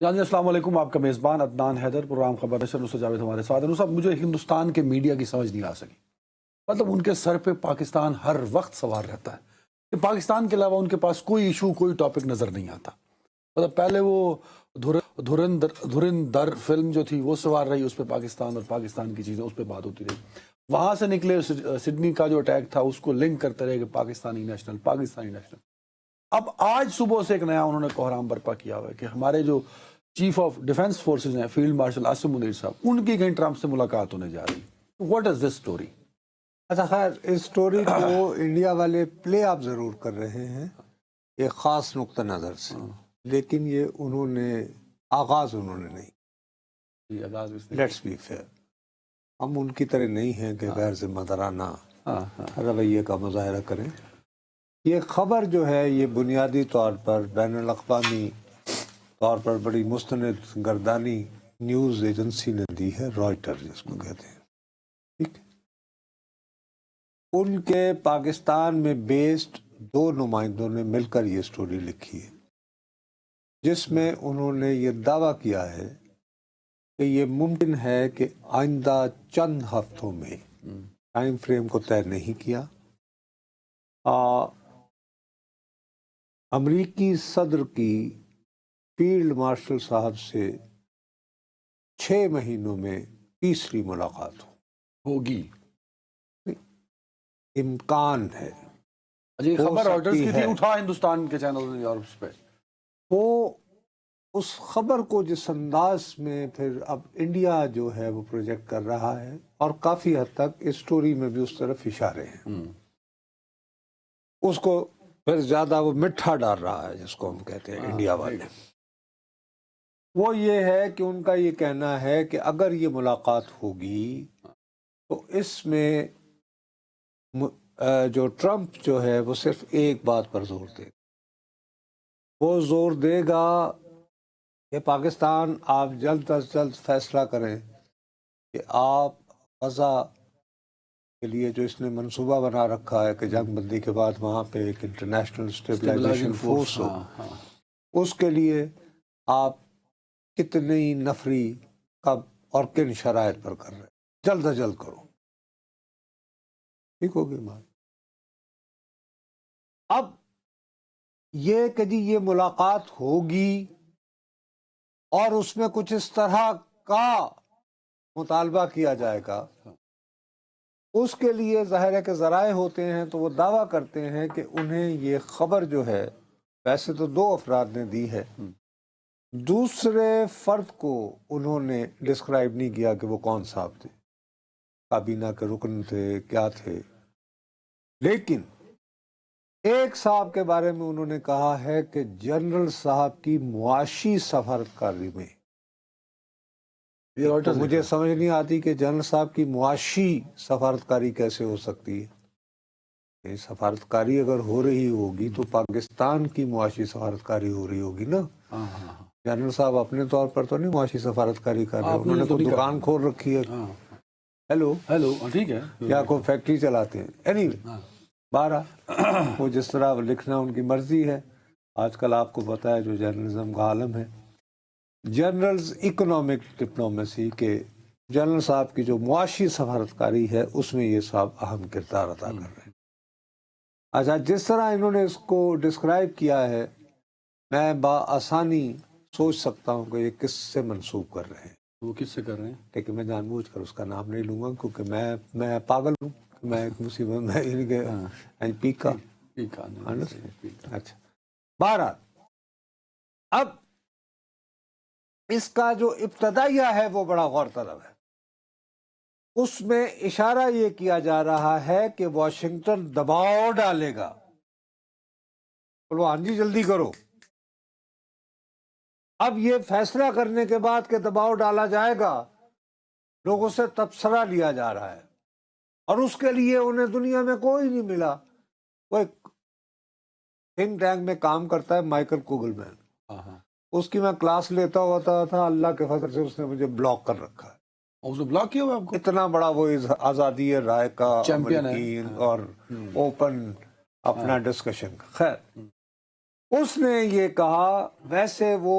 جی السلام علیکم، آپ کا میزبان عدنان حیدر، پروگرام خبر نشر سے جاوید ہمارے ساتھ ہیں۔ صاحب، مجھے ہندوستان کے میڈیا کی سمجھ نہیں آ سکی، مطلب ان کے سر پہ پاکستان ہر وقت سوار رہتا ہے کہ پاکستان کے علاوہ ان کے پاس کوئی ایشو، کوئی ٹاپک نظر نہیں آتا۔ مطلب پہلے وہ دھرندر فلم جو تھی وہ سوار رہی، اس پہ پاکستان اور پاکستان کی چیزیں اس پہ بات ہوتی رہی۔ وہاں سے نکلے سڈنی کا جو اٹیک تھا اس کو لنک کرتے رہے کہ پاکستانی نیشنل پاکستانی نیشنل۔ اب آج صبح سے ایک نیا انہوں نے کوہرام برپا کیا ہوا ہے کہ ہمارے جو چیف آف ڈیفنس فورسز ہیں فیلڈ مارشل عاصم منیر صاحب، ان کی کہیں ٹرمپ سے ملاقات ہونے جا رہی ہے۔ What is this story? اچھا خیر، اس سٹوری کو انڈیا والے پلے آپ ضرور کر رہے ہیں ایک خاص نقطہ نظر سے، لیکن یہ انہوں نے نہیں۔ لیٹس بی فیئر، ہم ان کی طرح نہیں ہیں کہ غیر ذمہ دارانہ رویے کا مظاہرہ کریں۔ یہ خبر جو ہے یہ بنیادی طور پر بین الاقوامی طور پر بڑی مستند گردانی نیوز ایجنسی نے دی ہے، رائٹر جس کو کہتے ہیں، ٹھیک ہے؟ ان کے پاکستان میں بیسڈ دو نمائندوں نے مل کر یہ سٹوری لکھی ہے، جس میں انہوں نے یہ دعویٰ کیا ہے کہ یہ ممکن ہے کہ آئندہ چند ہفتوں میں، ٹائم فریم کو طے نہیں کیا، امریکی صدر کی فیلڈ مارشل صاحب سے 6 مہینوں میں تیسری ملاقات ہوگی، امکان ہے، یہ ہو خبر رائٹرز سکتی کی تھی، ہے۔ اٹھا ہندوستان کے چینل اور اس پہ وہ اس خبر کو جس انداز میں پھر اب انڈیا جو ہے وہ پروجیکٹ کر رہا ہے، اور کافی حد تک اس سٹوری میں بھی اس طرف اشارے ہیں، اس کو پھر زیادہ وہ مٹھا ڈال رہا ہے جس کو ہم کہتے ہیں انڈیا والے۔ وہ یہ ہے کہ ان کا یہ کہنا ہے کہ اگر یہ ملاقات ہوگی تو اس میں جو ٹرمپ جو ہے وہ صرف ایک بات پر زور دے گا، وہ زور دے گا کہ پاکستان آپ جلد از جلد فیصلہ کریں کہ آپ غزہ کے لیے جو اس نے منصوبہ بنا رکھا ہے کہ جنگ بندی کے بعد وہاں پہ ایک انٹرنیشنل اسٹیبلائزیشن فورس ہو، اس کے لیے آپ کتنی نفری کب اور کن شرائط پر کر رہے ہیں، جلد از جلد کرو، ٹھیک ہوگی بات۔ اب یہ کہ جی یہ ملاقات ہوگی اور اس میں کچھ اس طرح کا مطالبہ کیا جائے گا، اس کے لیے ظاہر ہے کہ ذرائع ہوتے ہیں، تو وہ دعویٰ کرتے ہیں کہ انہیں یہ خبر جو ہے، ویسے تو 2 افراد نے دی ہے، دوسرے فرد کو انہوں نے ڈسکرائب نہیں کیا کہ وہ کون صاحب تھے، کابینہ کے رکن تھے، کیا تھے، لیکن ایک صاحب کے بارے میں انہوں نے کہا ہے کہ جنرل صاحب کی معاشی سفارتکاری میں، تو مجھے سمجھ نہیں آتی کہ جنرل صاحب کی معاشی سفارتکاری کیسے ہو سکتی ہے۔ سفارتکاری اگر ہو رہی ہوگی تو پاکستان کی معاشی سفارتکاری ہو رہی ہوگی نا۔ جنرل صاحب اپنے طور پر تو نہیں معاشی سفارتکاری کر رہے، انہوں نے کوئی دکان کھول رکھی ہے، ہیلو ٹھیک ہے، یا کوئی فیکٹری چلاتے ہیں، اینی بہرحال وہ جس طرح لکھنا ان کی مرضی ہے۔ آج کل آپ کو پتہ ہے جو جرنلزم کا عالم ہے، جنرلز اکنامک ڈپلومیسی کے جنرل صاحب کی جو معاشی سفارتکاری ہے اس میں یہ صاحب اہم کردار ادا کر رہے ہیں۔ اچھا، جس طرح انہوں نے اس کو ڈسکرائب کیا ہے، میں بآسانی سوچ سکتا ہوں کہ یہ کس سے منسوب کر رہے ہیں۔ وہ کس سے کر رہے ہیں؟ لیکن میں جان بوجھ کر اس کا نام نہیں لوں گا کیونکہ میں پاگل ہوں، میں ایک مصیبت میں پیکا۔ اچھا، بہرحال اب اس کا جو ابتدائیہ ہے وہ بڑا غور طلب ہے۔ اس میں اشارہ یہ کیا جا رہا ہے کہ واشنگٹن دباؤ ڈالے گا، بولو ہاں جی جلدی کرو۔ اب یہ فیصلہ کرنے کے بعد کہ دباؤ ڈالا جائے گا، لوگوں سے تبصرہ لیا جا رہا ہے، اور اس کے لیے انہیں دنیا میں کوئی نہیں ملا۔ وہ ایک تھنک ٹینک میں کام کرتا ہے، مائیکل کوگل مین، اس کی میں کلاس لیتا ہوتا تھا، اللہ کے فضل سے اس نے مجھے بلاک کر رکھا ہے۔ اس نے بلاک کیا ہوا آپ کو؟ اتنا بڑا وہ آزادی رائے کا چیمپئن ہے اور اوپن اپنا ڈسکشن۔ خیر، اس نے یہ کہا، ویسے وہ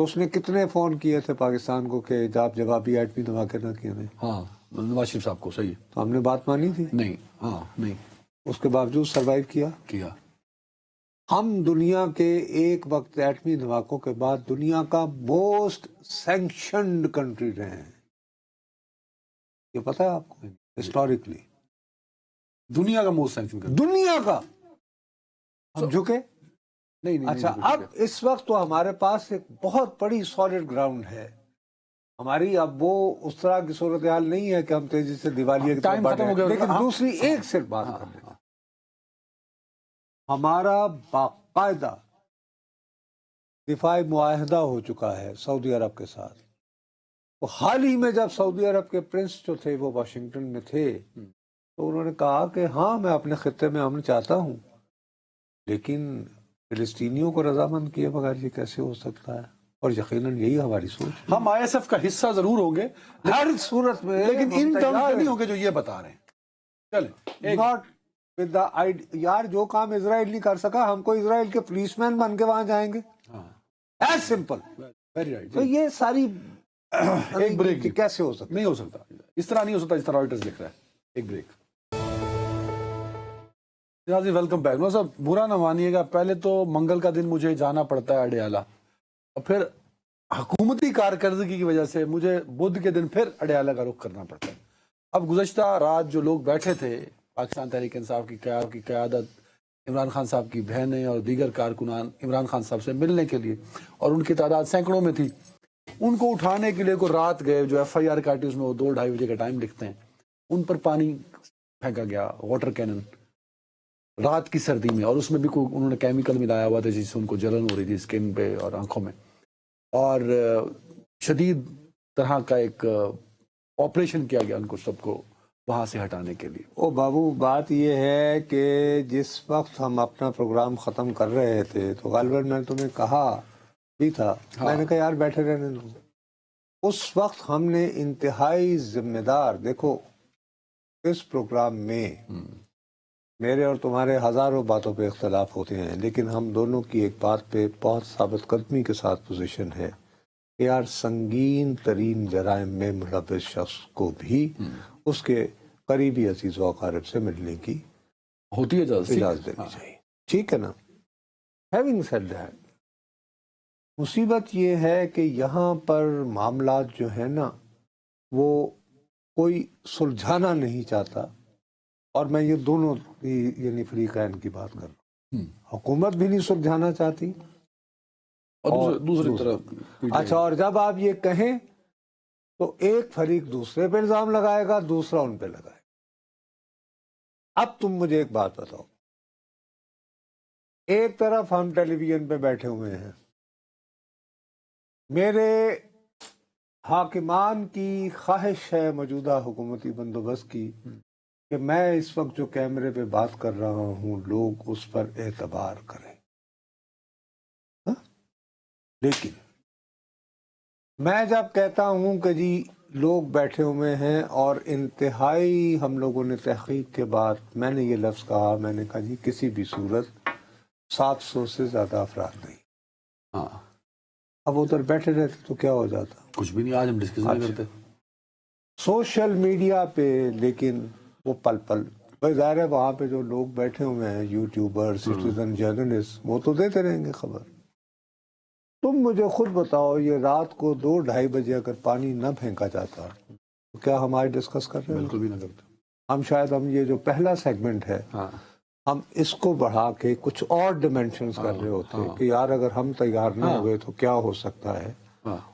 تو اس نے کتنے فون کیے تھے پاکستان کو کہ آپ جوابی ایٹمی دھماکے نہ کیے نہیں؟ ہاں نواز شریف صاحب کو، صحیح ہے. تو ہم نے بات مانی تھی، نہیں ہاں نہیں اس کے باوجود سروائیو کیا. کیا. ہم دنیا کے ایک وقت ایٹمی دھماکوں کے بعد دنیا کا موسٹ سینکشنڈ کنٹری رہے ہیں. یہ پتہ ہے آپ کو ہسٹوریکلی دنیا کا موسٹ سینکشن کر دنیا کا ہم جھکے. نہیں نہیں اچھا نہیں، اب اس وقت تو ہمارے پاس ایک بہت بڑی سالڈ گراؤنڈ ہے ہماری. اب وہ اس طرح کی صورتحال نہیں ہے کہ ہم تیزی سے دیوالیے کی طرف ٹائم بڑھ ختم ہو رہے گیا. ہیں. لیکن دوسری ایک صرف بات کر لیں، ہمارا باقاعدہ دفاعی معاہدہ ہو چکا ہے سعودی عرب کے ساتھ. تو حال ہی میں جب سعودی عرب کے پرنس جو تھے وہ واشنگٹن میں تھے تو انہوں نے کہا کہ ہاں میں اپنے خطے میں امن چاہتا ہوں، لیکن فلسطینیوں کو رضامند کیے بغیر یہ کیسے ہو سکتا ہے. اور یقیناً یہی ہماری سوچ ہے. ہم آئی ایس ایف کا حصہ ضرور ہوں گے ہر صورت میں لیکن ان ٹرمز میں نہیں ہوں گے جو یہ بتا رہے ہیں. چلیں ناٹ ود دا یار جو کام اسرائیل نہیں کر سکا ہم کو اسرائیل کے پولیس مین بن کے وہاں جائیں گے. As simple. Very right. تو یہ ساری ایک بریک کیسے ہو سکتا؟ نہیں ہو سکتا، اس طرح نہیں ہو سکتا جس طرح رائٹرز لکھ رہا ہے. ایک بریک. جی ویلکم بیک. نو صاحب برا نہ مانیے گا، پہلے تو منگل کا دن مجھے جانا پڑتا ہے اڈیالہ، اور پھر حکومتی کارکردگی کی وجہ سے مجھے بدھ کے دن پھر اڈیالہ کا رخ کرنا پڑتا ہے. اب گزشتہ رات جو لوگ بیٹھے تھے پاکستان تحریک انصاف کی قیادت، عمران خان صاحب کی بہنیں اور دیگر کارکنان عمران خان صاحب سے ملنے کے لیے، اور ان کی تعداد سینکڑوں میں تھی، ان کو اٹھانے کے لیے کو رات گئے جو ایف آئی آر کاٹی اس میں وہ 2-2:30 بجے کا ٹائم لکھتے ہیں، ان پر پانی پھینکا گیا، واٹر کینن رات کی سردی میں، اور اس میں بھی کوئی انہوں نے کیمیکل ملایا ہوا تھا جس سے ان کو جلن ہو رہی تھی اسکن پہ اور آنکھوں میں، اور شدید طرح کا ایک آپریشن کیا گیا ان کو سب کو وہاں سے ہٹانے کے لیے. او بابو بات یہ ہے کہ جس وقت ہم اپنا پروگرام ختم کر رہے تھے تو غالباً میں نے تمہیں کہا بھی تھا، میں نے کہا یار بیٹھے رہنے دو. اس وقت ہم نے انتہائی ذمہ دار، دیکھو اس پروگرام میں میرے اور تمہارے ہزاروں باتوں پہ اختلاف ہوتے ہیں، لیکن ہم دونوں کی ایک بات پہ بہت ثابت قدمی کے ساتھ پوزیشن ہے کہ یار سنگین ترین جرائم میں ملوث شخص کو بھی اس کے قریبی عزیز و اقارب سے ملنے کی ہوتی ہے اجازت دینی چاہیے. ٹھیک ہے نا؟ ہیونگ سیڈ دیٹ، مصیبت یہ ہے کہ یہاں پر معاملات جو ہیں نا وہ کوئی سلجھانا نہیں چاہتا، اور میں یہ دونوں یعنی فریقین کی بات کر رہا ہوں. حکومت بھی نہیں سلجھانا چاہتی اور دوسری طرف اچھا، اور جب آپ یہ کہیں تو ایک فریق دوسرے پہ الزام لگائے گا، دوسرا ان پہ لگائے گا. اب تم مجھے ایک بات بتاؤ، ایک طرف ہم ٹیلی ویژن پہ بیٹھے ہوئے ہیں، میرے حاکمان کی خواہش ہے موجودہ حکومتی بندوبست کی کہ میں اس وقت جو کیمرے پہ بات کر رہا ہوں لوگ اس پر اعتبار کریں. لیکن میں جب کہتا ہوں کہ جی لوگ بیٹھے ہوئے ہیں، اور انتہائی ہم لوگوں نے تحقیق کے بعد میں نے یہ لفظ کہا، میں نے کہا جی کسی بھی صورت 700 سے زیادہ افراد نہیں. ہاں اب ادھر بیٹھے رہتے تو کیا ہو جاتا؟ کچھ بھی نہیں. آج ہم ڈسکس نہیں کرتے سوشل میڈیا پہ، لیکن وہ پل پل بھائی ظاہر ہے وہاں پہ جو لوگ بیٹھے ہوئے ہیں یوٹیوبر، سٹیزن، جرنلسٹ، وہ تو دیتے رہیں گے خبر. تم مجھے خود بتاؤ یہ رات کو 2-2:30 بجے اگر پانی نہ پھینکا جاتا تو کیا ہم آج ڈسکس کر رہے ہیں؟ بالکل بھی نہ کرتے. ہم شاید یہ جو پہلا سیگمنٹ ہے ہم اس کو بڑھا کے کچھ اور ڈیمینشنز کر رہے ہوتے کہ یار اگر ہم تیار نہ ہوئے تو کیا ہو سکتا ہے،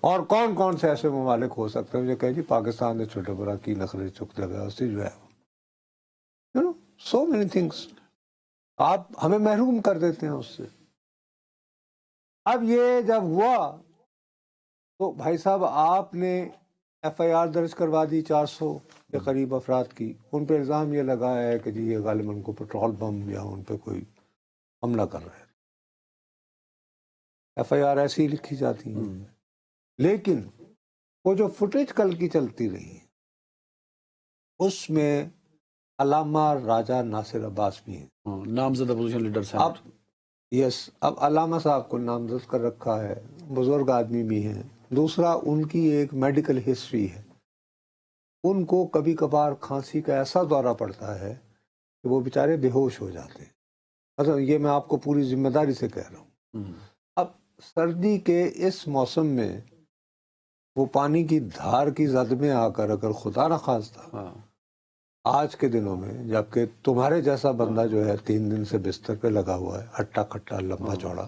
اور کون کون سے ایسے ممالک ہو سکتے ہیں. مجھے کہے جی پاکستان نے چھوٹے برا کی نخرے چک جگہ اسی جو ہے سو مینی تھنگس آپ ہمیں محروم کر دیتے ہیں اس سے. اب یہ جب ہوا تو بھائی صاحب آپ نے ایف آئی آر درج کروا دی 400 کے قریب افراد کی. ان پہ الزام یہ لگایا ہے کہ جی یہ غالباً کو پیٹرول بم یا ان پہ کوئی حملہ کر رہے ہیں. ایف آئی آر ایسی ہی لکھی جاتی ہیں، لیکن وہ جو فوٹیج کل کی چلتی رہی اس میں علامہ راجہ ناصر عباس بھی ہیں، نامزد اپوزیشن لیڈر اب یس اب علامہ صاحب کو نامزد کر رکھا ہے، بزرگ آدمی بھی ہیں، دوسرا ان کی ایک میڈیکل ہسٹری ہے. ان کو کبھی کبھار کھانسی کا ایسا دورہ پڑتا ہے کہ وہ بیچارے بے ہوش ہو جاتے ہیں. مطلب یہ میں آپ کو پوری ذمہ داری سے کہہ رہا ہوں. اب سردی کے اس موسم میں وہ پانی کی دھار کی زد میں آ کر اگر خدا نخواستہ آج کے دنوں میں، جبکہ تمہارے جیسا بندہ جو ہے 3 دن سے بستر پہ لگا ہوا ہے، ہٹا کھٹا لمبا چوڑا،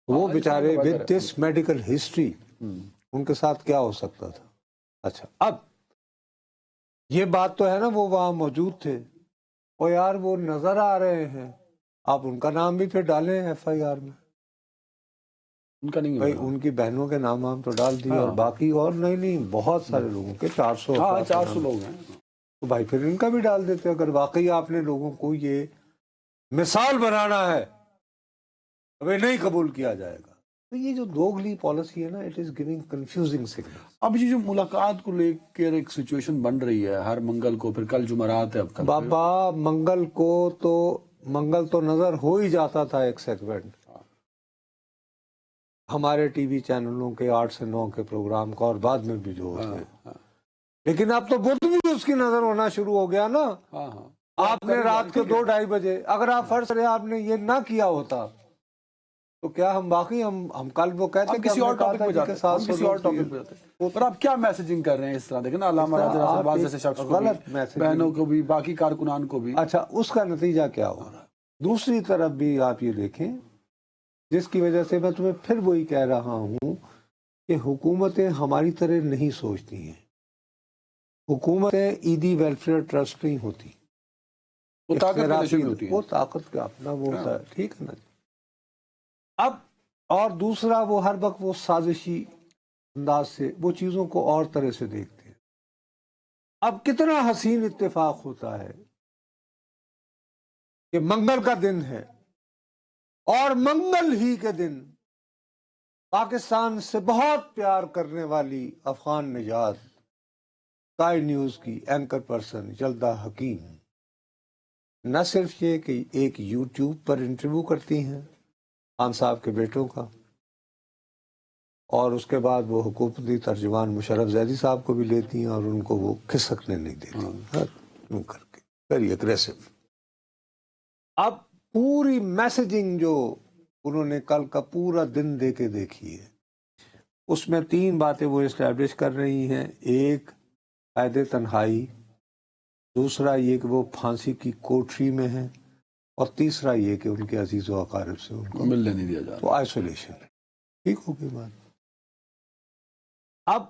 وہ بیچارے ود دس میڈیکل ہسٹری، ان کے ساتھ کیا ہو سکتا تھا؟ اچھا، اب یہ بات تو ہے نا، وہ وہاں موجود تھے، اور یار وہ نظر آ رہے ہیں، آپ ان کا نام بھی پھر ڈالیں ایف آئی آر میں. ان کا نہیں بھائی ان کی بہنوں کے نام ہم تو ڈال دیے، اور باقی اور نہیں بہت سارے لوگوں کے 400 لوگ ہیں. تو بھائی پھر ان کا بھی ڈال دیتے. اگر واقعی آپ نے لوگوں کو یہ مثال بنانا ہے، ابھی نہیں قبول کیا جائے گا. تو یہ جو دوگلی پالیسی ہے نا، it is giving confusing signal. اب یہ جو ملاقات کو لے کر ایک سچویشن بن رہی ہے ہر منگل کو، پھر کل جمعرات ہے، اب کل بابا منگل تو نظر ہو ہی جاتا تھا ایک سیگمنٹ ہمارے ٹی وی چینلوں کے 8 سے 9 کے پروگرام کا، اور بعد میں بھی جو ہوتے. لیکن اب تو بدھ بھی اس کی نظر ہونا شروع ہو گیا نا. آپ نے رات کے 2-2:30 بجے، اگر آپ فرض کریں آپ نے یہ نہ کیا ہوتا تو کیا ہم باقی ہم کل وہ کہتے ہیں کسی اور ٹاپک پہ جاتے ہیں، کسی اور ٹاپک پہ جاتے ہیں. پر آپ کیا میسجنگ کر رہے ہیں اس طرح؟ دیکھیں نا، علامہ راجہ عباس جیسے شخص کو بھی، بہنوں کو بھی، باقی کارکنان کو بھی. اچھا، اس کا نتیجہ کیا ہو رہا ہے؟ دوسری طرف بھی آپ یہ دیکھیں، جس کی وجہ سے میں تمہیں پھر وہی کہہ رہا ہوں کہ حکومتیں ہماری طرح نہیں سوچتی ہیں. حکومتیں ایدی ویلفیئر ٹرسٹ نہیں ہوتی، وہ طاقت کے نشے میں ہوتی ہیں. وہ طاقت کا اپنا وہ ہوتا ہے، ٹھیک ہے نا. اب اور دوسرا، وہ ہر وقت وہ سازشی انداز سے وہ چیزوں کو اور طرح سے دیکھتے ہیں. اب کتنا حسین اتفاق ہوتا ہے کہ منگل کا دن ہے، اور منگل ہی کے دن پاکستان سے بہت پیار کرنے والی افغان نژاد اسکائی نیوز کی اینکر پرسن یلدا حکیم نہ صرف یہ کہ ایک یوٹیوب پر انٹرویو کرتی ہیں خان صاحب کے بیٹوں کا، اور اس کے بعد وہ حکومتی ترجمان مشرف زیدی صاحب کو بھی لیتی ہیں، اور ان کو وہ کھسکنے نہیں دیتی، یوں کر کے ویری اگریسو. اب پوری میسجنگ جو انہوں نے کل کا پورا دن دے کے دیکھی ہے، اس میں 3 باتیں وہ اسٹیبلش کر رہی ہیں. ایک، قید تنہائی، دوسرا یہ کہ وہ پھانسی کی کوٹری میں ہیں، اور تیسرا یہ کہ ان کے عزیز و اقارب سے ان کو ملنے نہیں دیا جا رہا. تو آئسولیشن. ٹھیک ہو گئی بات. اب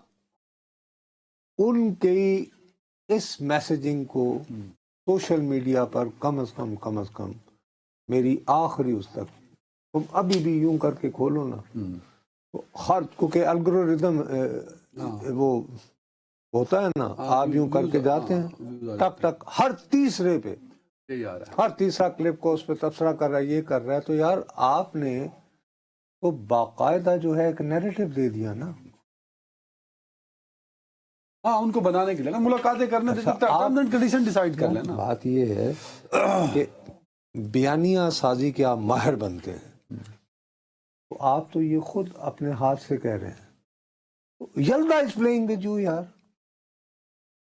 ان کی اس میسجنگ کو سوشل میڈیا پر کم از کم میری آخری اس تک، تم ابھی بھی یوں کر کے کھولو نا، ہر کیونکہ الگوریدم وہ ہوتا ہے نا، آپ یوں کر کے جاتے ہیں ٹک ٹک، ہر تیسرے پہ، ہر تیسرا کلپ کو اس پہ تبصرہ کر رہا ہے، یہ کر رہا ہے. تو یار آپ نے تو باقاعدہ جو ہے ایک نیریٹو دے دیا نا. ان کو بنانے کے لیے نا، ملاقاتیں کرنے کنڈیشن ڈیسائیڈ کر لینا. بات یہ ہے کہ بیانیہ سازی کے آپ ماہر بنتے ہیں، تو آپ تو یہ خود اپنے ہاتھ سے کہہ رہے ہیں یلدا از پلئنگ ود یو. یار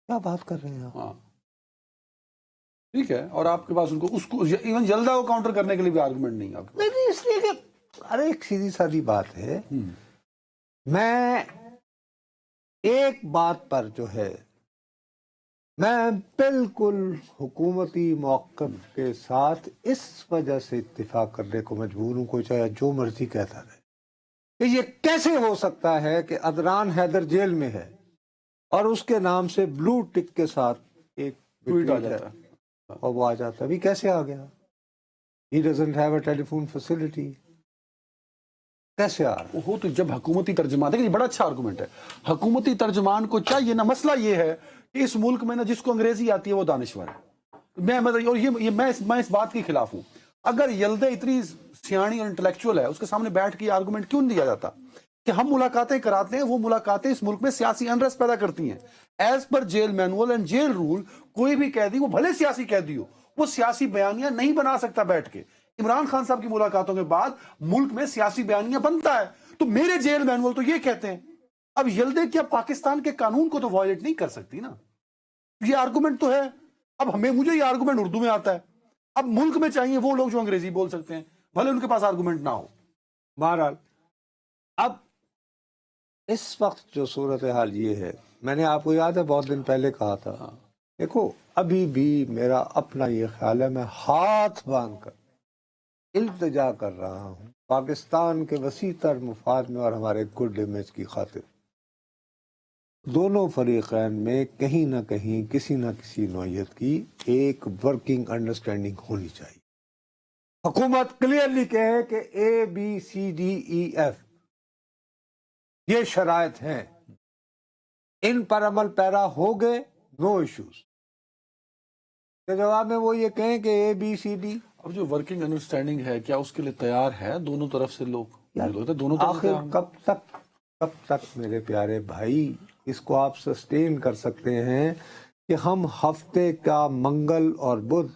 کیا بات کر رہے ہیں آپ؟ ٹھیک ہے، اور آپ کے پاس ان کو ایون یلدا کو کاؤنٹر کرنے کے لیے بھی آرگومنٹ نہیں آپ کو. نہیں، اس لیے کہ ارے ایک سیدھی سادی بات ہے، میں ایک بات پر جو ہے میں بالکل حکومتی موقف کے ساتھ اس وجہ سے اتفاق کرنے کو مجبور ہوں، کوئی چاہے جو مرضی کہتا رہے، کہ یہ کیسے ہو سکتا ہے کہ عدنان حیدر جیل میں ہے اور اس کے نام سے بلو ٹک کے ساتھ ایک ٹویٹ آ جاتا ہے، اور وہ آ جاتا ہے. ابھی کیسے آ گیا؟ He doesn't have a telephone facility. کیسے آ رہا؟ وہ تو جب حکومتی ترجمان، دیکھیں یہ بڑا اچھا آرگومنٹ ہے، حکومتی ترجمان کو چاہیے نا. مسئلہ یہ ہے کہ اس ملک میں نا جس کو انگریزی آتی ہے وہ دانشور ہے. میں اس بات کے خلاف ہوں. اگر یلدا اتنی سیانی اور انٹلیکچوئل ہے، اس کے سامنے بیٹھ کے آرگومنٹ کیوں نہیں دیا جاتا کہ ہم ملاقاتیں کراتے ہیں؟ وہ ملاقاتیں اس ملک میں سیاسی انریسٹ پیدا کرتی ہیں. ایز پر jail manual and jail rule, کوئی بھی قیدی، وہ بھلے سیاسی قیدی ہو، وہ سیاسی بیانیہ نہیں بنا سکتا بیٹھ کے. عمران خان صاحب کی ملاقاتوں کے بعد ملک میں سیاسی بیانیہ بنتا ہے. تو میرے جیل مینول تو یہ کہتے ہیں. اب یلدے کیا پاکستان کے قانون کو تو وائلیٹ نہیں کر سکتی نا. یہ آرگومنٹ تو ہے. اب مجھے یہ آرگومنٹ اردو میں آتا ہے. اب ملک میں چاہیے وہ لوگ جو انگریزی بول سکتے ہیں, بھلے ان کے پاس آرگومنٹ نہ ہو. بہرحال اب اس وقت جو صورتحال یہ ہے, میں نے آپ کو یاد ہے بہت دن پہلے کہا تھا, دیکھو ابھی بھی میرا اپنا یہ خیال ہے, میں ہاتھ باندھ کر التجا کر رہا ہوں پاکستان کے وسیع تر مفاد میں اور ہمارے گڈ امیج کی خاطر, دونوں فریقین میں کہیں نہ کہیں کسی نہ کسی نوعیت کی ایک ورکنگ انڈرسٹینڈنگ ہونی چاہیے. حکومت کلیئرلی کہے کہ A B C D E F یہ شرائط ہیں, ان پر عمل پیرا ہو گئے, نو ایشوز. کے جواب میں وہ یہ کہیں کہ اے بی سی ڈی. اب جو ورکنگ انڈرسٹینڈنگ ہے, کیا اس کے لیے تیار ہے دونوں طرف سے لوگ؟ دونوں طرف آخر کب تک میرے پیارے بھائی اس کو آپ سسٹین کر سکتے ہیں کہ ہم ہفتے کا منگل اور بدھ,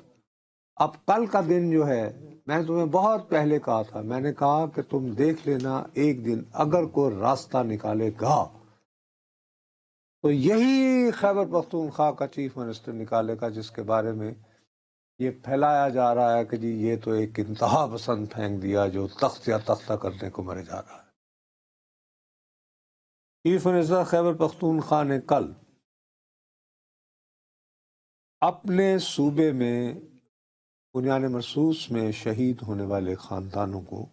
اب کل کا دن جو ہے, میں نے تمہیں بہت پہلے کہا تھا, میں نے کہا کہ تم دیکھ لینا ایک دن اگر کوئی راستہ نکالے گا تو یہی خیبر پختونخوا کا چیف منسٹر نکالے گا, جس کے بارے میں یہ پھیلایا جا رہا ہے کہ جی یہ تو ایک انتہا پسند پھینک دیا جو تخت یا تختہ کرنے کو مرے جا رہا ہے. چیف منسٹر خیبر پختونخوا نے کل اپنے صوبے میں بنیان مرصوص میں شہید ہونے والے خاندانوں کو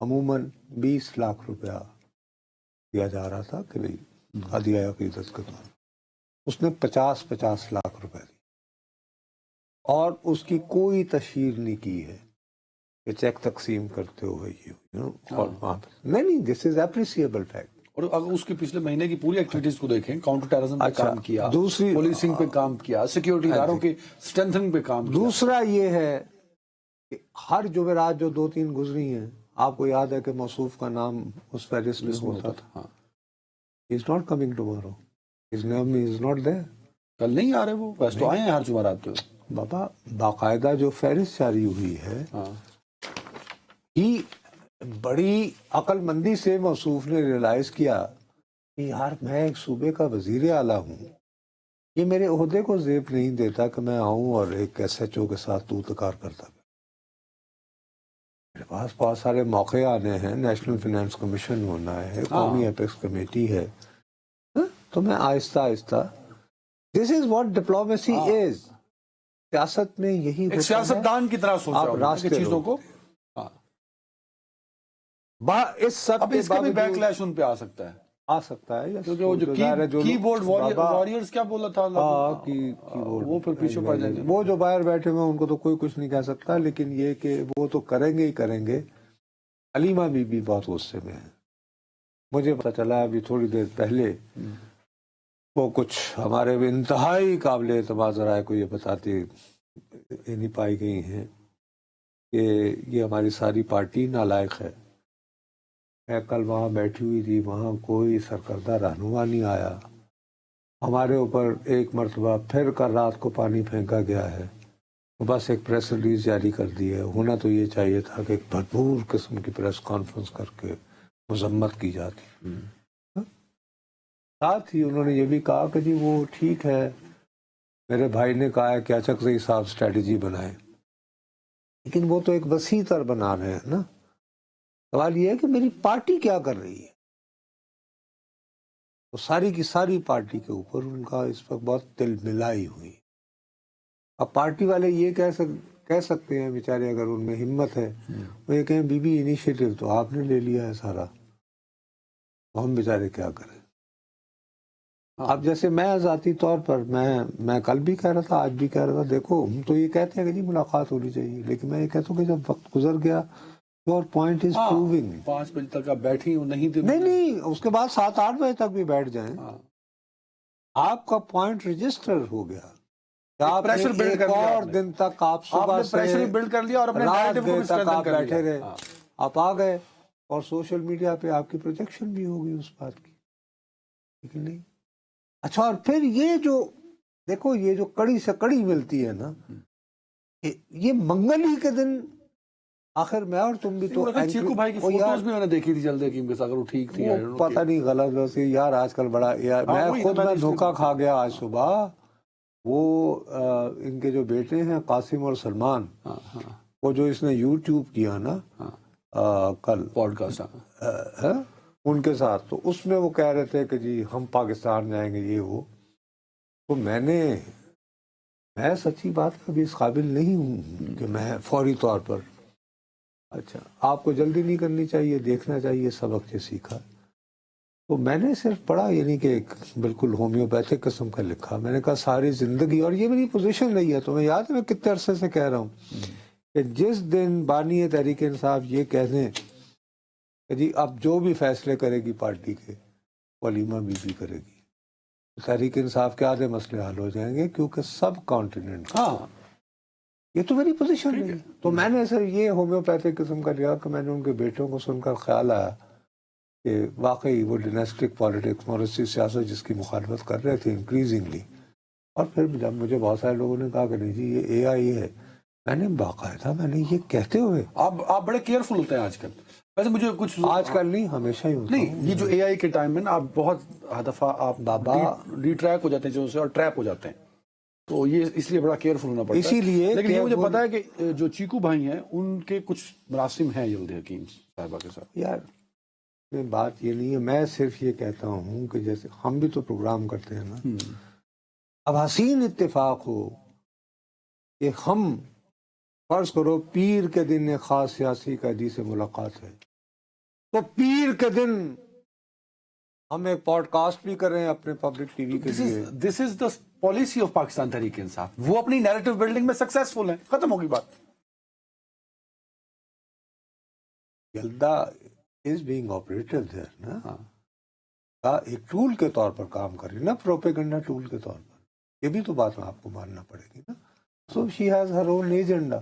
عموماً 20 لاکھ روپیہ دیا جا رہا تھا کہ بھئی ہدیہ عقیدت کے طور پر, اس نے 50 لاکھ روپے دی اور اس کی کوئی تشہیر نہیں کی ہے کہ چیک تقسیم کرتے ہوئے اور وہاں پہ نہیں, دس از اپریسیبل فیکٹ. اور اگر اس کے پچھلے مہینے کی پوری ایکٹیویٹیز کو دیکھیں, کاؤنٹر ٹیررزم پہ کام کیا, دوسری پولیسنگ پہ کام کیا, سیکیورٹی اداروں کے اسٹرینتھنگ پہ کام کیا. دوسرا یہ ہے کہ ہر جمعرات جو 2-3 گزری ہیں, آپ کو یاد ہے کہ موصوف کا نام اس فہرست میں ہوتا تھا. He is not coming tomorrow. His name is not there. کل نہیں آ رہے وہ, ویسے تو آئے ہیں ہر جمعرات پہ. بابا باقاعدہ جو فہرست جاری ہوئی ہے, بڑی عقل مندی سے موصوف نے ریئلائز کیا کہ یار میں ایک صوبے کا وزیر اعلیٰ ہوں, یہ میرے عہدے کو زیب نہیں دیتا کہ میں آؤں اور ایک ایس ایچ او کے ساتھ تو تکار کرتا. میرے پاس بہت سارے موقع آنے ہیں, نیشنل فائنانس کمیشن ہونا ہے, قومی ایپیکس کمیٹی ہے, تو میں آہستہ آہستہ, دس از واٹ ڈپلومیسی از. سیاست میں یہی ہوتا ہے, سیاستدان کی طرح سوچ رہا ہوں چیزوں کو. اس سب اب اس کا بھی بیک لیش ان پہ آ سکتا ہے, کیونکہ وہ جو کی بورڈ وارئرز کیا بولا تھا, وہ پھر پیچھے پڑ جائیں گے. وہ جو باہر بیٹھے ہوئے ان کو تو کوئی کچھ نہیں کہہ سکتا, لیکن یہ کہ وہ تو کریں گے ہی کریں گے. علیمہ بی بی بہت غصے میں ہے, مجھے پتا چلا ابھی تھوڑی دیر پہلے وہ کچھ ہمارے انتہائی قابل اعتماد ذرائع کو یہ بتاتے نہیں پائی گئی ہیں کہ یہ ہماری ساری پارٹی نالائق ہے. میں کل وہاں بیٹھی ہوئی تھی, وہاں کوئی سرکردہ رہنما نہیں آیا. ہمارے اوپر ایک مرتبہ پھر کل رات کو پانی پھینکا گیا ہے, بس ایک پریس ریلیز جاری کر دی ہے. ہونا تو یہ چاہیے تھا کہ ایک بھرپور قسم کی پریس کانفرنس کر کے مذمت کی جاتی. ساتھ ہی انہوں نے یہ بھی کہا کہ جی وہ ٹھیک ہے, میرے بھائی نے کہا ہے کہ اچھا صاحب اسٹریٹجی بنائیں, لیکن وہ تو ایک وسیع تر بنا رہے ہیں نا. سوال یہ ہے کہ میری پارٹی کیا کر رہی ہے. تو ساری کی ساری پارٹی کے اوپر ان کا اس وقت بہت دل ملائی ہوئی. اب پارٹی والے یہ کہہ سکتے ہیں بیچارے, اگر ان میں ہمت ہے, وہ یہ کہیں بی بی انیشیٹو تو آپ نے لے لیا ہے سارا, تو ہم بیچارے کیا کریں. اب جیسے میں ذاتی طور پر میں کل بھی کہہ رہا تھا, آج بھی کہہ رہا تھا, دیکھو ہم تو یہ کہتے ہیں کہ جی ملاقات ہونی چاہیے, لیکن میں یہ کہتا ہوں کہ جب وقت گزر گیا, your point is proving. 5 بجے تک آپ بیٹھی ہوں, نہیں, اس کے بعد 7-8 بجے تک بھی بیٹھ جائیں, آپ کا پوائنٹ رجسٹر ہو گیا. آپ ایک اور دن تک آپ صبح سے بلڈ کر لیا اور اپنے رات دیر تک آپ بیٹھے رہے, آپ آ گئے, اور سوشل میڈیا پہ آپ کی پروجیکشن بھی ہوگی اس بات کی, لیکن نہیں. اچھا, اور پھر یہ جو دیکھو, یہ جو کڑی سے کڑی ملتی ہے نا, یہ منگل ہی کے دن آخر میں اور تم بھی تو چیکو بھائی کی فوٹوز بھی میں نے دیکھی تھی جلد حکیم کے ساتھ، اگر وہ ٹھیک تھی پتہ نہیں غلط ویسے یار آج کل بڑا یار میں خود میں دھوکہ کھا گیا آج صبح. وہ ان کے جو بیٹے ہیں قاسم اور سلمان، وہ جو اس نے یوٹیوب کیا نا کل پوڈ کاسٹ، ان کے ساتھ، تو اس میں وہ کہہ رہے تھے کہ جی ہم پاکستان جائیں گے یہ وہ. تو میں سچی بات ابھی اس قابل نہیں ہوں کہ میں فوری طور پر، اچھا آپ کو جلدی نہیں کرنی چاہیے، دیکھنا چاہیے سبق جو سیکھا. تو میں نے صرف پڑھا، یعنی کہ ایک بالکل ہومیوپیتھک قسم کا لکھا. میں نے کہا ساری زندگی، اور یہ میری پوزیشن رہی ہے، تمہیں یاد ہے میں کتنے عرصے سے کہہ رہا ہوں کہ جس دن بانی تحریک انصاف یہ کہہ دیں کہ جی اب جو بھی فیصلے کرے گی پارٹی کے ولیمہ بی کرے گی، تحریک انصاف کے آدھے مسئلے حل ہو جائیں گے، کیونکہ سب کانٹیننٹ. یہ تو میری پوزیشن رہی ہے. تو میں نے صرف یہ ہومیوپیتھک قسم کا لیا کہ میں نے ان کے بیٹوں کو سن کر خیال آیا کہ واقعی وہ ڈیناسٹک پالیٹکس، موریثی سیاست جس کی مخالفت کر رہے تھے انکریزنگلی. اور پھر جب مجھے بہت سارے لوگوں نے کہا کہ نہیں جی یہ اے آئی ہے، میں نے باقاعدہ میں نے یہ کہتے ہوئے، آپ بڑے کیئرفل ہوتے ہیں آج کل. ویسے مجھے کچھ آج کل نہیں ہمیشہ ہی ہوتا نہیں، یہ جو اے آئی کے ٹائم میں نا آپ بہت دفعہ آپ بابا ری ٹریک ہو جاتے ہیں چیزوں سے اور ٹریپ ہو جاتے ہیں، تو یہ اس لیے بڑا کیئرفل ہونا پڑتا ہے. اسی لیے لیکن یہ مجھے پتا ہے کہ جو چیکو بھائی ہیں ان کے کچھ مراسم ہیں جلد حکیم صاحبہ کے ساتھ. یار بات یہ نہیں ہے، میں صرف یہ کہتا ہوں کہ جیسے ہم بھی تو پروگرام کرتے ہیں نا، اب حسین اتفاق ہو کہ ہم فرض کرو پیر کے دن ایک خاص سیاسی قیدی سے ملاقات ہے، تو پیر کے دن ہم ایک پوڈ کاسٹ بھی کریں اپنے پبلک ٹی وی کے لیے. دس از the policy of Pakistan Tehreek Insaf. وہ اپنی نیریٹو بلڈنگ میں سکسیسفل ہیں، ختم ہوگی بات. یلدا از بینگ آپریٹڈ دیر نا، ایک ٹول کے طور پر کام کر رہی نا، پروپیگنڈا ٹول کے طور پر. یہ بھی تو بات آپ کو ماننا پڑے گی نا. So she has her own agenda.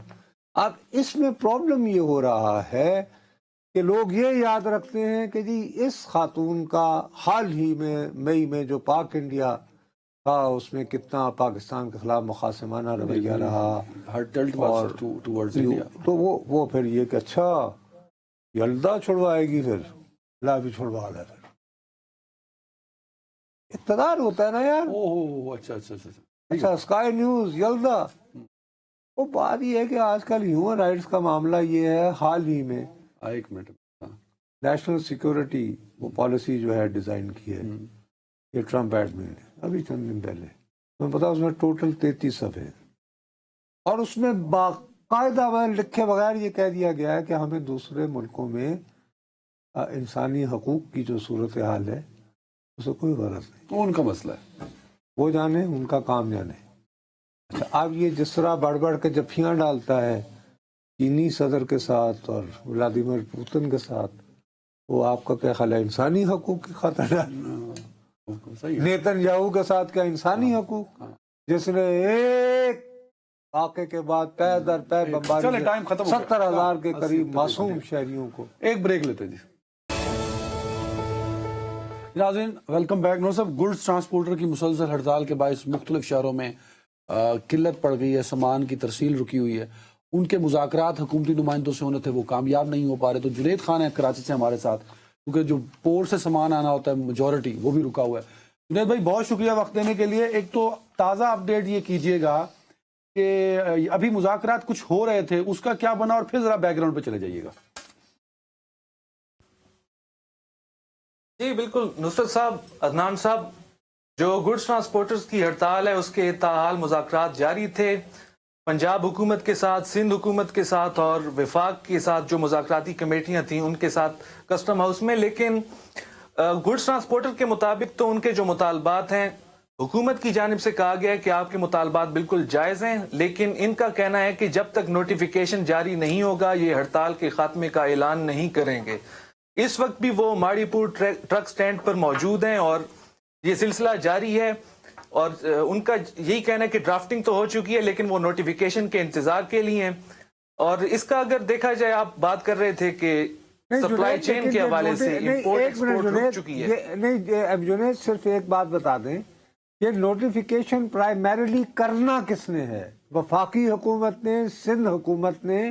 اب اس میں پرابلم یہ ہو رہا ہے کہ لوگ یہ یاد رکھتے ہیں کہ جی اس خاتون کا حال ہی میں مئی میں جو پاک انڈیا تھا اس میں کتنا پاکستان کے خلاف مخاصمانہ رویہ رہا، تو وہ پھر یہ کہ اچھا یلدا چھڑوائے گی، پھر لا بھی چھڑوا لے. پھر اقتدار ہوتا ہے نا یار. اچھا اسکائی نیوز یلدا. وہ بات یہ ہے کہ آج کل ہیومن رائٹس کا معاملہ یہ ہے، حال ہی میں ایک منٹ نیشنل سیکیورٹی وہ پالیسی جو ہے ڈیزائن کی ہے یہ ٹرمپ ایڈمن نے ابھی چند دن پہلے، تمہیں پتا اس میں ٹوٹل 33 صفحے، اور اس میں باقاعدہ لکھے بغیر یہ کہہ دیا گیا ہے کہ ہمیں دوسرے ملکوں میں انسانی حقوق کی جو صورتحال ہے اسے کوئی غرض نہیں. تو ان کا مسئلہ ہے، وہ جانے، ان کا کام جانے. اچھا اب یہ جس طرح بڑھ بڑھ کے جفیاں ڈالتا ہے چینی صدر کے ساتھ اور ولادیمیر پوتن کے ساتھ، وہ آپ کا کیا خیال ہے انسانی حقوق کی خاطر ہے؟ نیتن یاہو کے ساتھ کیا انسانی حقوق، جس نے ایک واقعے کے بعد پے در پے بمباری 70,000 کے قریب معصوم شہریوں کو. ایک بریک لیتے جی. ناظرین ویلکم بیک. نور صاحب، گڈز ٹرانسپورٹر کی مسلسل ہڑتال کے باعث مختلف شہروں میں قلت پڑ گئی ہے، سامان کی ترسیل رکی ہوئی ہے. ان کے مذاکرات حکومتی نمائندوں سے ہونے تھے، وہ کامیاب نہیں ہو پا رہے. تو جنید خان ہے کراچی سے ہمارے ساتھ، کیونکہ جو پورٹ سے سامان آنا ہوتا ہے میجورٹی وہ بھی رکا ہوا ہے. جنید بھائی بہت شکریہ وقت دینے کے لیے. ایک تو تازہ اپڈیٹ یہ کیجئے گا کہ ابھی مذاکرات کچھ ہو رہے تھے، اس کا کیا بنا، اور پھر ذرا بیک گراؤنڈ پہ چلے جائیے گا. جی بالکل نصرت صاحب، عدنان صاحب، جو گڈز ٹرانسپورٹرز کی ہڑتال ہے اس کے تاحال مذاکرات جاری تھے پنجاب حکومت کے ساتھ، سندھ حکومت کے ساتھ اور وفاق کے ساتھ جو مذاکراتی کمیٹیاں تھیں ان کے ساتھ کسٹم ہاؤس میں. لیکن گڈز ٹرانسپورٹر کے مطابق تو ان کے جو مطالبات ہیں حکومت کی جانب سے کہا گیا ہے کہ آپ کے مطالبات بالکل جائز ہیں، لیکن ان کا کہنا ہے کہ جب تک نوٹیفیکیشن جاری نہیں ہوگا یہ ہڑتال کے خاتمے کا اعلان نہیں کریں گے. اس وقت بھی وہ ماڑی پور ٹرک سٹینڈ پر موجود ہیں اور یہ سلسلہ جاری ہے، اور ان کا یہی کہنا ہے کہ ڈرافٹنگ تو ہو چکی ہے لیکن وہ نوٹیفیکیشن کے انتظار کے لیے ہیں. اور اس کا اگر دیکھا جائے، آپ بات کر رہے تھے کہ سپلائی چین کے حوالے سے امپورٹ ایکسپورٹ رک چکی ہے. نہیں اب جنید صرف ایک بات بتا دیں کہ نوٹیفیکیشن پرائمریلی کرنا کس نے ہے؟ وفاقی حکومت نے، سندھ حکومت نے،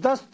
10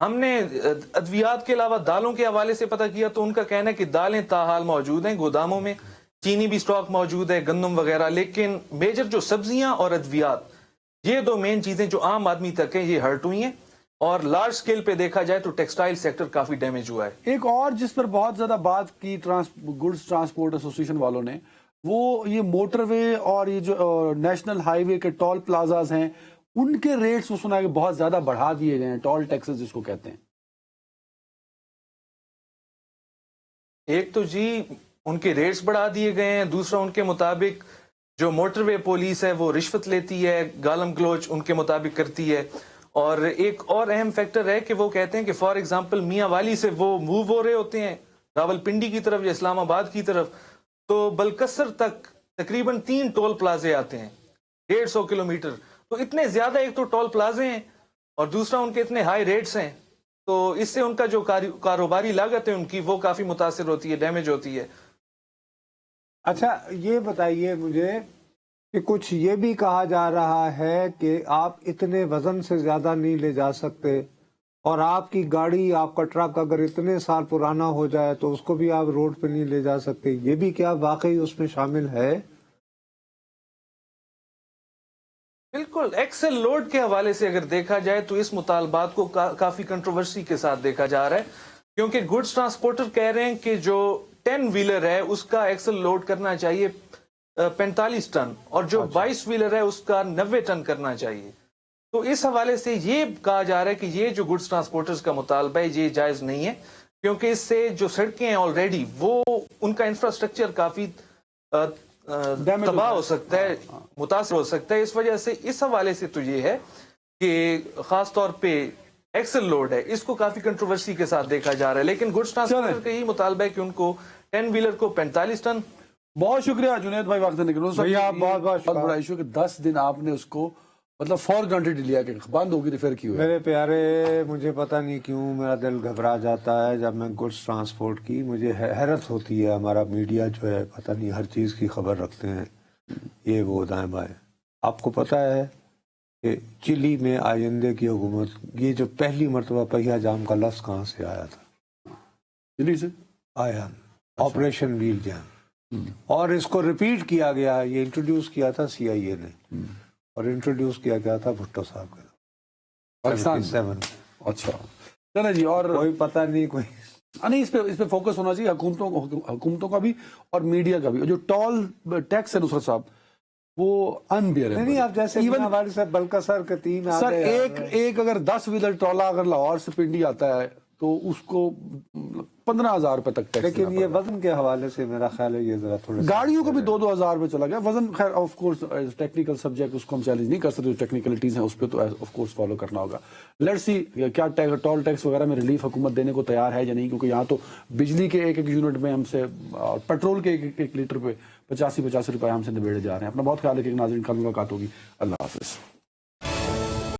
ہم نے ادویات کے علاوہ دالوں کے حوالے سے پتہ کیا تو ان کا کہنا ہے کہ دالیں تاحال موجود ہیں گوداموں میں، چینی بھی سٹاک موجود ہے، گندم وغیرہ، لیکن میجر جو سبزیاں اور ادویات، یہ دو مین چیزیں جو عام آدمی تک ہیں، یہ ہرٹ ہوئی ہیں. اور لارج سکیل پہ دیکھا جائے تو ٹیکسٹائل سیکٹر کافی ڈیمیج ہوا ہے. ایک اور جس پر بہت زیادہ بات کی گڈز ٹرانسپورٹ ایسوسی ایشن والوں نے، وہ یہ موٹر وے اور یہ جو نیشنل ہائی وے کے ٹول پلازاز ہیں ان کے ریٹس وہ سنا ہے کہ بہت زیادہ بڑھا دیے گئے ہیں، ٹول ٹیکسز جس کو کہتے ہیں. ایک تو جی ان کے ریٹس بڑھا دیے گئے ہیں، دوسرا ان کے مطابق جو موٹر وے پولیس ہے وہ رشوت لیتی ہے، گالم گلوچ ان کے مطابق کرتی ہے. اور ایک اور اہم فیکٹر ہے کہ وہ کہتے ہیں کہ فار ایگزامپل میاں والی سے وہ موو ہو رہے ہوتے ہیں راول پنڈی کی طرف یا اسلام آباد کی طرف، تو بلکسر تک تقریباً 3 ٹول پلازے آتے ہیں 150 کلومیٹر. تو اتنے زیادہ ایک تو ٹول پلازے ہیں اور دوسرا ان کے اتنے ہائی ریٹس ہیں، تو اس سے ان کا جو کاروباری لاگت ہے ان کی وہ کافی متاثر ہوتی ہے، ڈیمیج ہوتی ہے. اچھا یہ بتائیے مجھے کہ کچھ یہ بھی کہا جا رہا ہے کہ آپ اتنے وزن سے زیادہ نہیں لے جا سکتے، اور آپ کی گاڑی، آپ کا ٹرک اگر اتنے سال پرانا ہو جائے تو اس کو بھی آپ روڈ پہ نہیں لے جا سکتے. یہ بھی کیا واقعی اس میں شامل ہے؟ بالکل. ایکسل لوڈ کے حوالے سے اگر دیکھا جائے تو اس مطالبات کو کافی کنٹروورسی کے ساتھ دیکھا جا رہا ہے، کیونکہ گڈز ٹرانسپورٹر کہہ رہے ہیں کہ جو 10 ویلر ہے اس کا ایکسل لوڈ کرنا چاہیے 45 ٹن، اور جو 22 ویلر ہے اس کا 90 ٹن کرنا چاہیے. تو اس حوالے سے یہ کہا جا رہا ہے کہ یہ جو گڈز ٹرانسپورٹرز کا مطالبہ ہے یہ جائز نہیں ہے، کیونکہ اس سے جو سڑکیں ہیں آلریڈی وہ ان کا انفراسٹرکچر کافی تباہ ہو سکتا ہے، متاثر ہو سکتا ہے. اس وجہ سے اس حوالے سے تو یہ ہے کہ خاص طور پہ ایکسل لوڈ ہے اس کو کافی کنٹروورسی کے ساتھ دیکھا جا رہا ہے، لیکن گڈز ٹرانسپورٹر کا یہی مطالبہ ہے کہ ان کو 10 ویلر کو 45 ٹن. بہت شکریہ جنید بھائی وقت دینے کے لیے. بھیا بہت بہت بڑا ایشو کہ 10 دن آپ نے اس کو مطلب فور گرانٹیڈ لیا کہ بند ہوگی تو پھر کیوں ہے؟ میرے پیارے، مجھے پتہ نہیں کیوں میرا دل گھبرا جاتا ہے جب میں گڈز ٹرانسپورٹ کی، مجھے حیرت ہوتی ہے. ہمارا میڈیا جو ہے پتہ نہیں ہر چیز کی خبر رکھتے ہیں، یہ وہ دائیں بائیں. آپ کو پتہ ہے کہ چلی میں آئندے کی حکومت، یہ جو پہلی مرتبہ پہیا جام کا لفظ کہاں سے آیا تھا؟ چلی سے آیا آپریشن ویل جام، اور اس کو ریپیٹ کیا گیا. یہ انٹروڈیوس کیا تھا CIA نے، اور انٹروڈیوس کیا گیا تھا بھٹو صاحب کا پاکستان 77. اچھا چلے جی. اور کوئی پتہ نہیں، کوئی نہیں، اس پہ فوکس ہونا چاہیے حکومتوں کا بھی اور میڈیا کا بھی. جو ٹول ٹیکس ہے نصرت صاحب وہ انبیئریبل. نہیں. آپ جیسے ہمارے سے بلکسر کے 3 سر ایک اگر 10 ویلر ٹرالا اگر لاہور سے پنڈی آتا ہے تو اس کو 15,000 روپے تک ٹیکس. لیکن یہ وزن کے حوالے سے میرا خیال ہے یہ ذرا تھوڑا گاڑیوں کو بھی 2,000 روپے چلا گیا. وزن خیر آف کورس ٹیکنیکل سبجیکٹ، اس کو ہم چیلنج نہیں کر سکتے، جو ٹیکنیکلٹیز ہیں اس پہ تو آف کورس فالو کرنا ہوگا. لیٹس سی کیا ٹول ٹیکس وغیرہ میں ریلیف حکومت دینے کو تیار ہے یا نہیں، کیونکہ یہاں تو بجلی کے ایک یونٹ میں ہم سے پیٹرول کے ایک لیٹر پہ 85 روپے ہم سے نبیڑے جا رہے ہیں. اپنا بہت خیال ہے کہ ناظرین کل ملاقات ہوگی. اللہ حافظ.